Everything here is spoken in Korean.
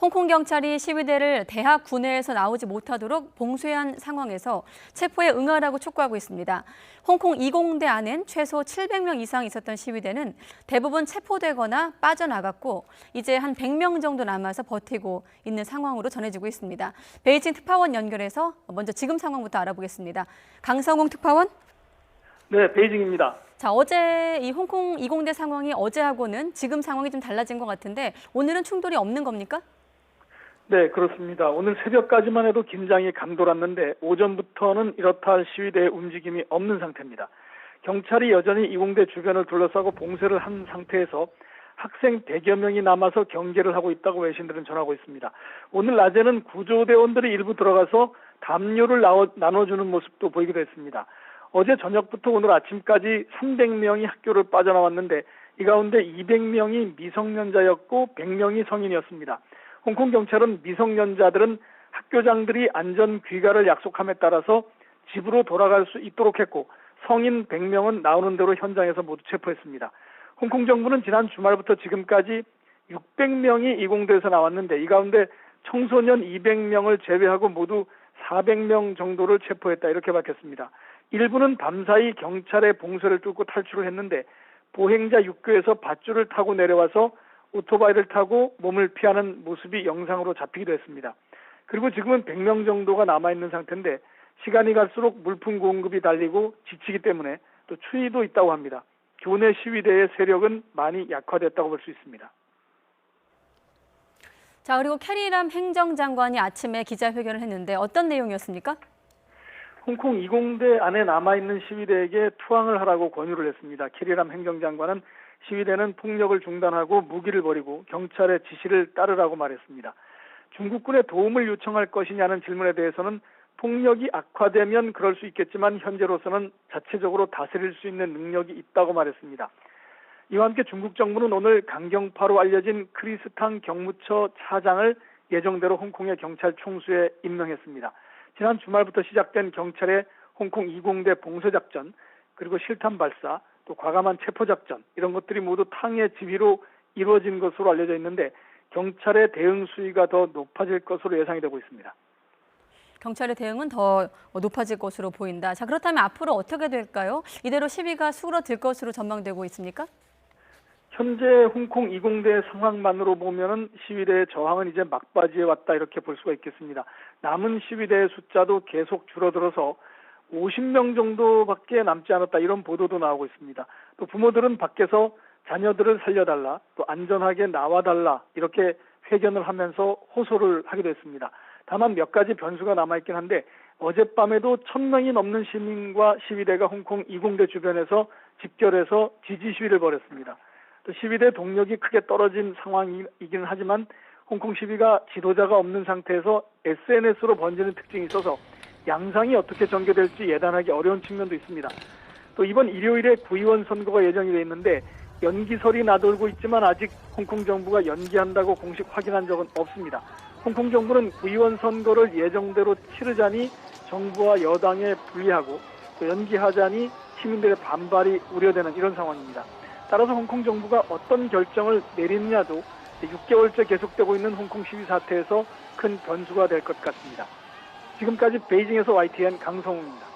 홍콩 경찰이 시위대를 대학 구내에서 나오지 못하도록 봉쇄한 상황에서 체포에 응하라고 촉구하고 있습니다. 홍콩 이공대 안엔 최소 700명 이상 있었던 시위대는 대부분 체포되거나 빠져나갔고 이제 한 100명 정도 남아서 버티고 있는 상황으로 전해지고 있습니다. 베이징 특파원 연결해서 먼저 지금 상황부터 알아보겠습니다. 강성웅 특파원. 네, 베이징입니다. 자, 어제 이 홍콩 이공대 상황이 어제하고는 지금 상황이 좀 달라진 것 같은데 오늘은 충돌이 없는 겁니까? 네, 그렇습니다. 오늘 새벽까지만 해도 긴장이 감돌았는데 오전부터는 이렇다 할 시위대의 움직임이 없는 상태입니다. 경찰이 여전히 이공대 주변을 둘러싸고 봉쇄를 한 상태에서 학생 100여 명이 남아서 경계를 하고 있다고 외신들은 전하고 있습니다. 오늘 낮에는 구조대원들이 일부 들어가서 담요를 나눠주는 모습도 보이기도 했습니다. 어제 저녁부터 오늘 아침까지 300명이 학교를 빠져나왔는데 이 가운데 200명이 미성년자였고 100명이 성인이었습니다. 홍콩 경찰은 미성년자들은 학교장들이 안전 귀가를 약속함에 따라서 집으로 돌아갈 수 있도록 했고 성인 100명은 나오는 대로 현장에서 모두 체포했습니다. 홍콩 정부는 지난 주말부터 지금까지 600명이 이공대에서 나왔는데 이 가운데 청소년 200명을 제외하고 모두 400명 정도를 체포했다 이렇게 밝혔습니다. 일부는 밤사이 경찰의 봉쇄를 뚫고 탈출을 했는데 보행자 육교에서 밧줄을 타고 내려와서 오토바이를 타고 몸을 피하는 모습이 영상으로 잡히기도 했습니다. 그리고 지금은 100명 정도가 남아있는 상태인데 시간이 갈수록 물품 공급이 달리고 지치기 때문에 또 추위도 있다고 합니다. 교내 시위대의 세력은 많이 약화됐다고 볼 수 있습니다. 자, 그리고 캐리람 행정장관이 아침에 기자회견을 했는데 어떤 내용이었습니까? 홍콩 이공대 안에 남아있는 시위대에게 투항을 하라고 권유를 했습니다. 캐리람 행정장관은 시위대는 폭력을 중단하고 무기를 버리고 경찰의 지시를 따르라고 말했습니다. 중국군의 도움을 요청할 것이냐는 질문에 대해서는 폭력이 악화되면 그럴 수 있겠지만 현재로서는 자체적으로 다스릴 수 있는 능력이 있다고 말했습니다. 이와 함께 중국 정부는 오늘 강경파로 알려진 크리스탕 경무처 차장을 예정대로 홍콩의 경찰 총수에 임명했습니다. 지난 주말부터 시작된 경찰의 홍콩 이공대 봉쇄작전, 그리고 실탄 발사, 또 과감한 체포작전 이런 것들이 모두 탕의 지휘로 이루어진 것으로 알려져 있는데 경찰의 대응 수위가 더 높아질 것으로 예상이 되고 있습니다. 경찰의 대응은 더 높아질 것으로 보인다. 자, 그렇다면 앞으로 어떻게 될까요? 이대로 시위가 수그러들 것으로 전망되고 있습니까? 현재 홍콩 이공대 상황만으로 보면은 시위대의 저항은 이제 막바지에 왔다 이렇게 볼 수가 있겠습니다. 남은 시위대의 숫자도 계속 줄어들어서 50명 정도밖에 남지 않았다 이런 보도도 나오고 있습니다. 또 부모들은 밖에서 자녀들을 살려달라, 또 안전하게 나와달라 이렇게 회견을 하면서 호소를 하기도 했습니다. 다만 몇 가지 변수가 남아있긴 한데 어젯밤에도 1000명이 넘는 시민과 시위대가 홍콩 이공대 주변에서 집결해서 지지 시위를 벌였습니다. 또 시위대 동력이 크게 떨어진 상황이긴 하지만 홍콩 시위가 지도자가 없는 상태에서 SNS로 번지는 특징이 있어서 양상이 어떻게 전개될지 예단하기 어려운 측면도 있습니다. 또 이번 일요일에 구의원 선거가 예정이 돼 있는데 연기설이 나돌고 있지만 아직 홍콩 정부가 연기한다고 공식 확인한 적은 없습니다. 홍콩 정부는 구의원 선거를 예정대로 치르자니 정부와 여당에 불리하고 또 연기하자니 시민들의 반발이 우려되는 이런 상황입니다. 따라서 홍콩 정부가 어떤 결정을 내리느냐도 6개월째 계속되고 있는 홍콩 시위 사태에서 큰 변수가 될 것 같습니다. 지금까지 베이징에서 YTN 강성우입니다.